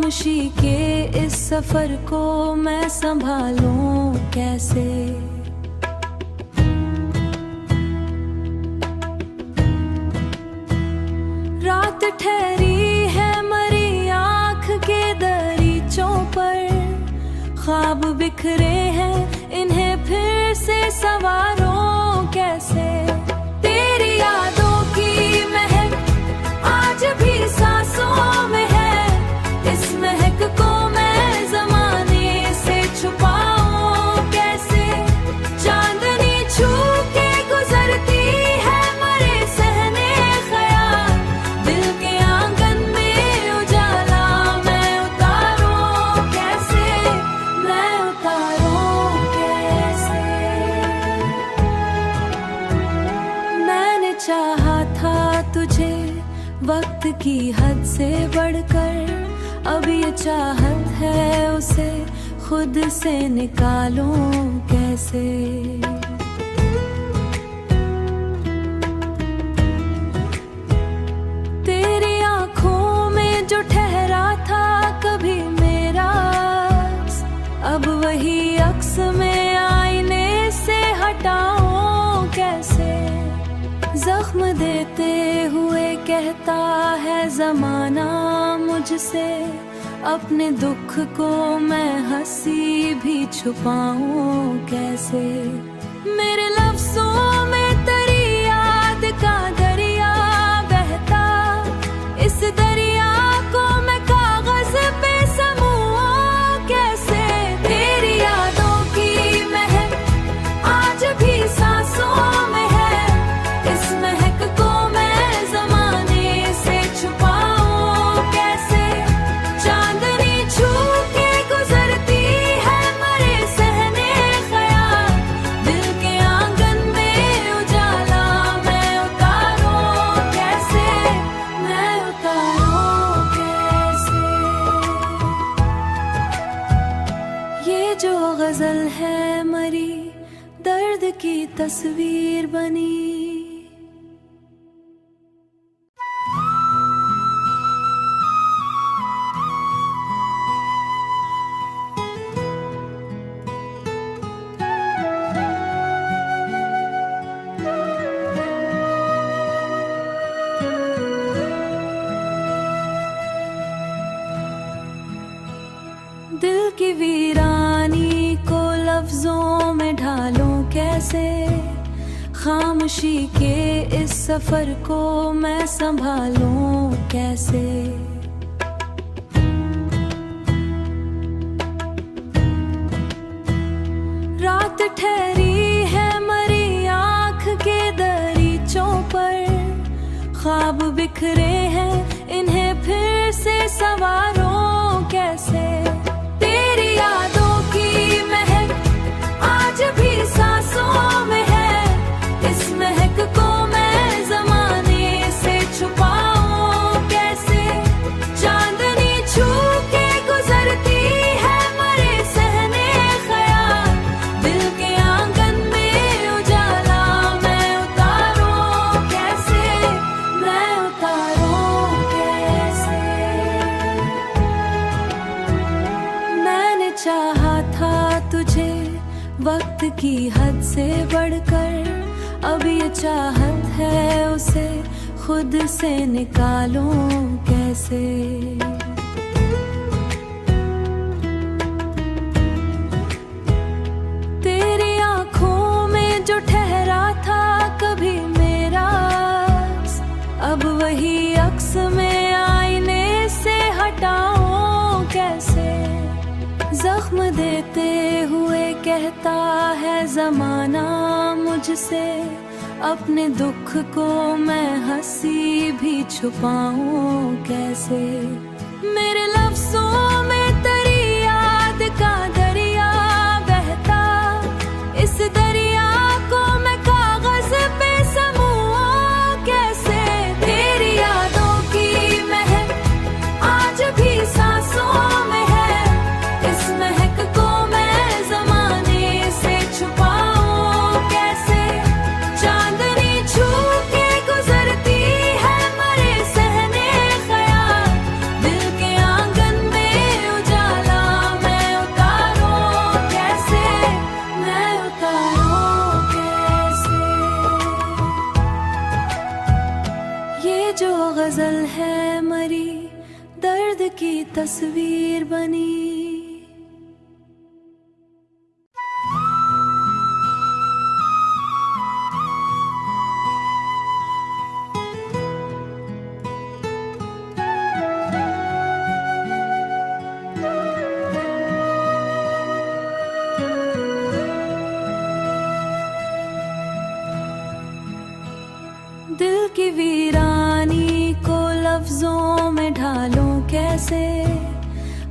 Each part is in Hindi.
खामोशी के इस सफर को मैं संभालूं कैसे। रात ठहरी है मरी आँख के दरीचों पर, ख्वाब बिखरे हैं इन्हें फिर से संवारूं कैसे। तेरी यादों की महक आज भी सांसों में है, इस महक को मैं ज़माने से छुपाऊं कैसे। चांदनी छू के गुजरती है मरे सहने ख्याल, दिल के आंगन में उजाला मैं उतारूं कैसे, मैं उतारूं कैसे। मैंने चाहा था तुझे वक्त की हद से बढ़कर, अब ये चाहत है उसे खुद से निकालूं कैसे। तेरी आंखों में जो ठहरा था कभी मेरा अक्स, अब वही अक्स में आईने से हटाऊं कैसे। जख्म देते हुए कहता है जमाना मुझसे, अपने दुख को मैं हंसी भी छुपाऊं कैसे। मेरे लफ्जों में तेरी याद का दरिया बहता, इस दरिया को मैं कागज पे समूं कैसे। तेरी यादों की महक आज भी सांसों में है, इस महक को मैं ज़माने से छुपाऊं कैसे। चांदनी छू के गुजरती है मरे सहने ख्याल, दिल के आंगन में उजाला मैं उतारूं कैसे, मैं उतारूं कैसे। ये जो गजल है मरी दर्द की तस्वीर बनी। दिल की वीरानी को लफ्जों में ढालूं कैसे, खामोशी के इस सफर को मैं संभालूं कैसे। रात ठहरी है मरी आँख के दरीचों पर, ख्वाब बिखरे हैं इन्हें फिर से संवारूं कैसे। तेरी यादों की महक आज भी सांसों में है, इस महक को मैं ज़माने से छुपाऊं कैसे। चांदनी छू के गुजरती है मरे सहने ख्याल, दिल के आंगन में उजाला मैं उतारूं कैसे, मैं उतारूं कैसे। मैंने चाहा था तुझे वक्त की हद से बढ़कर, अब ये चाहत है उसे खुद से निकालूं कैसे। तेरी आंखों में जो ठहरा था कभी मेरा अक्स, अब वही अक्स में आईने से हटाऊं कैसे। जख्म देते हुए कहता है जमाना मुझसे, अपने दुख को मैं हंसी भी छुपाऊं कैसे। मेरे लफ्जों में तेरी याद का दरिया बहता, इस दरिया को मैं कागज पे समूं कैसे। तेरी यादों की महक आज भी सांसों में है, इस महक को मैं ज़माने से छुपाऊं कैसे। चांदनी छू के गुजरती है मरे सहने ख्याल, दिल के तस्वीर बनी। दिल की वीरानी को लफ्जों में ढालूं कैसे,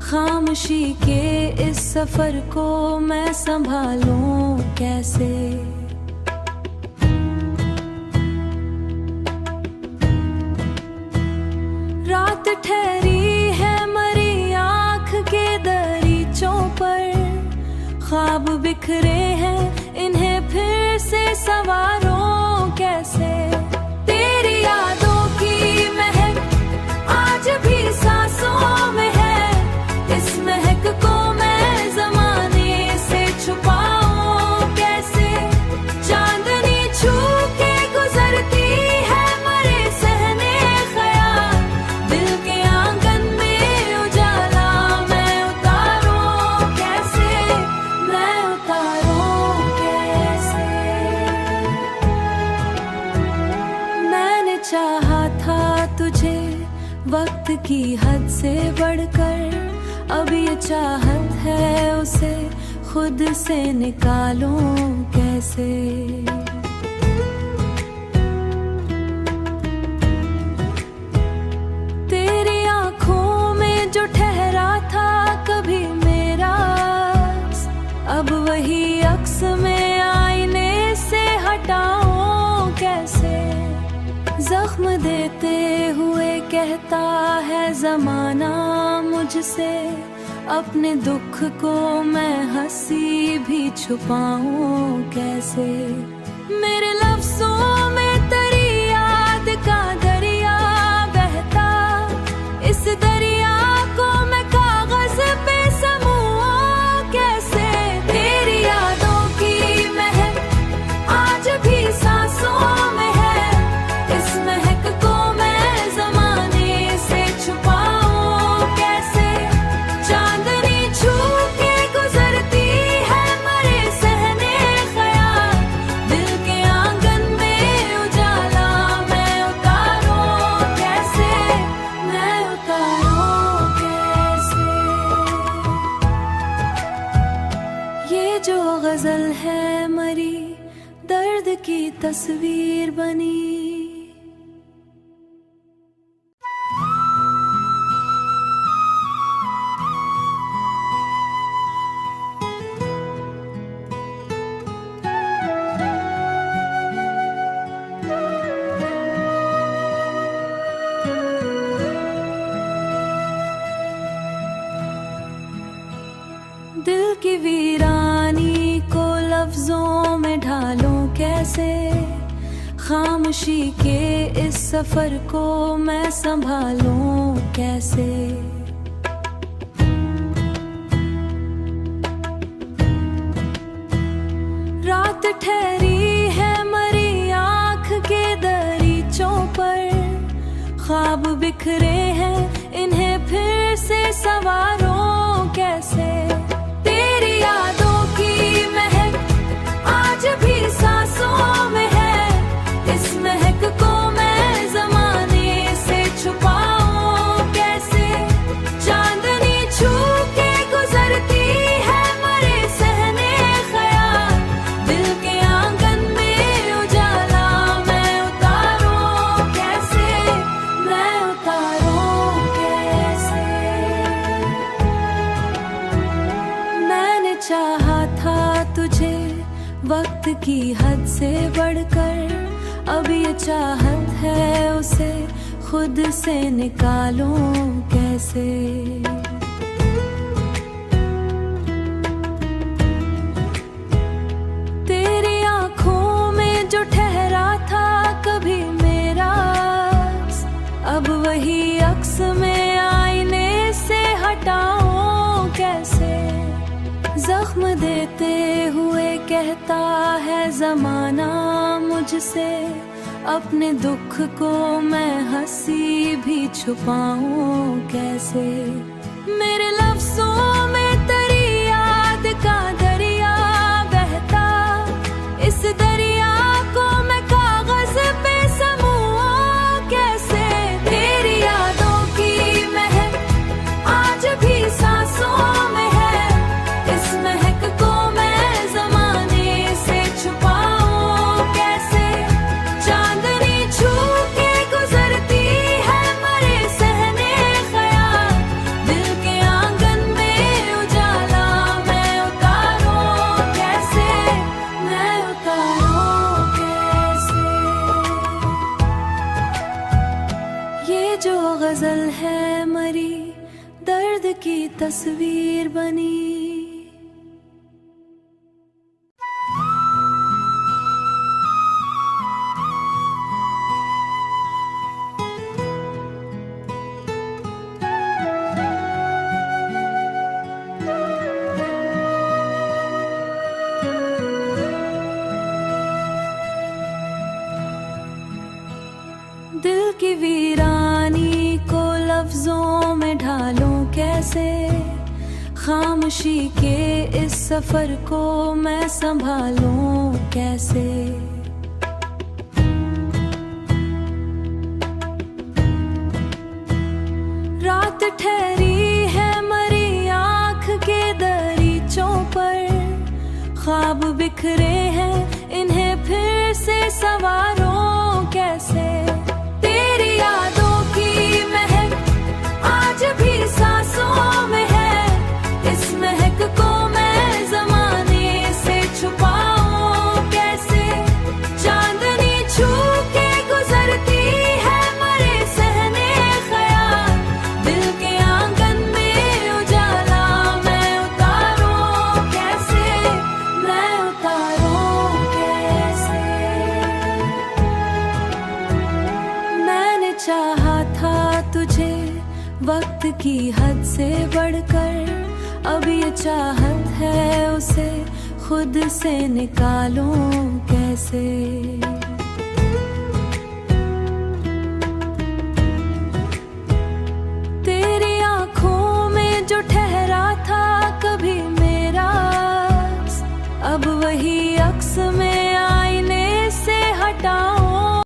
खामोशी के इस सफर को मैं संभालूं कैसे। रात ठहरी है मरी आँख के दरीचों पर, ख्वाब बिखरे हैं इन्हें फिर से संवारूं कैसे। तेरी यादों की महक आज भी सांसों में है, इस महक को मैं ज़माने से छुपाऊं कैसे। चांदनी छू के गुजरती है मरे सहने ख्याल, दिल के आंगन में उजाला मैं उतारूं कैसे, मैं उतारूं कैसे। मैंने चाहा था तुझे वक्त की हद से बढ़कर, अब ये चाहत है उसे खुद से निकालूं कैसे। तेरी आंखों में जो ठहरा था कभी मेरा, अब वही अक्स में आईने से हटाऊं कैसे। जख्म देते हुए कहता है जमाना मुझसे, अपने दुख को मैं हंसी भी छुपाऊं कैसे। मेरे लफ्जों में तेरी याद का दरिया बहता, इस दरिया को मैं कागज पे समूं कैसे। तेरी यादों की महक आज भी सांसों में है, इस महक को मैं ज़माने से छुपाऊं कैसे। चांदनी छू के गुजरती है मरे सहने ख्याल, दिल के आंगन में उजाला मैं उतारूं कैसे, मैं उतारूं कैसे। ये जो गजल है मरी दर्द की तस्वीर बनी। दिल की वीरानी को लफ्जों में ढालूं कैसे, खामोशी के इस सफर को मैं संभालूं कैसे। रात ठहरी है मरी आँख के दरीचों पर, ख्वाब बिखरे हैं इन्हें फिर से संवारूं कैसे। तेरी यादों की महक आज भी सांसों में है, इस महक को मैं ज़माने से छुपाऊं कैसे। चांदनी छू के गुजरती है मरे सहने ख्याल, दिल के आंगन में उजाला मैं उतारूं कैसे, मैं उतारूं कैसे। मैंने चाहा था तुझे वक्त की हद से बढ़कर, अब ये चाहत है उसे खुद से निकालूं कैसे। तेरी आंखों में जो ठहरा था कभी मेरा, अब वही अक्स में आईने से हटाऊं कैसे। जख्म देते हुए कहता है जमाना मुझसे, अपने दुख को मैं हंसी भी छुपाऊं कैसे। मेरे लफ्जों में तेरी याद का दरिया बहता, इस दरिया को मैं कागज पे समूं कैसे। तेरी यादों की महक आज भी सांसों में है, इस महक को मैं जमाने से छुपाऊं कैसे। चांदनी छू के गुजरती है मरे सहने ख्याल, दिल के आंगन में उजाला मैं उतारूं कैसे, मैं उतारूं कैसे। ये जो गजल है मरी दर्द की तस्वीर बनी। दिल की वीरानी को लफ्जों में ढालूं कैसे, खामोशी के इस सफर को मैं संभालूं कैसे। रात ठहरी है मरी आँख के दरीचों पर, ख्वाब बिखरे हैं इन्हें फिर से संवारूं कैसे। तेरी यादों की महक आज भी सांसों में है, इस महक को मैं जमाने से छुपाऊं कैसे। चांदनी छू के गुजरती है मरे सहने ख्याल, दिल के आंगन में उजाला मैं उतारूं कैसे, मैं उतारूं कैसे। मैंने चाहा था तुझे वक्त की हद से बढ़कर, अब ये चाहत है उसे खुद से निकालूं कैसे।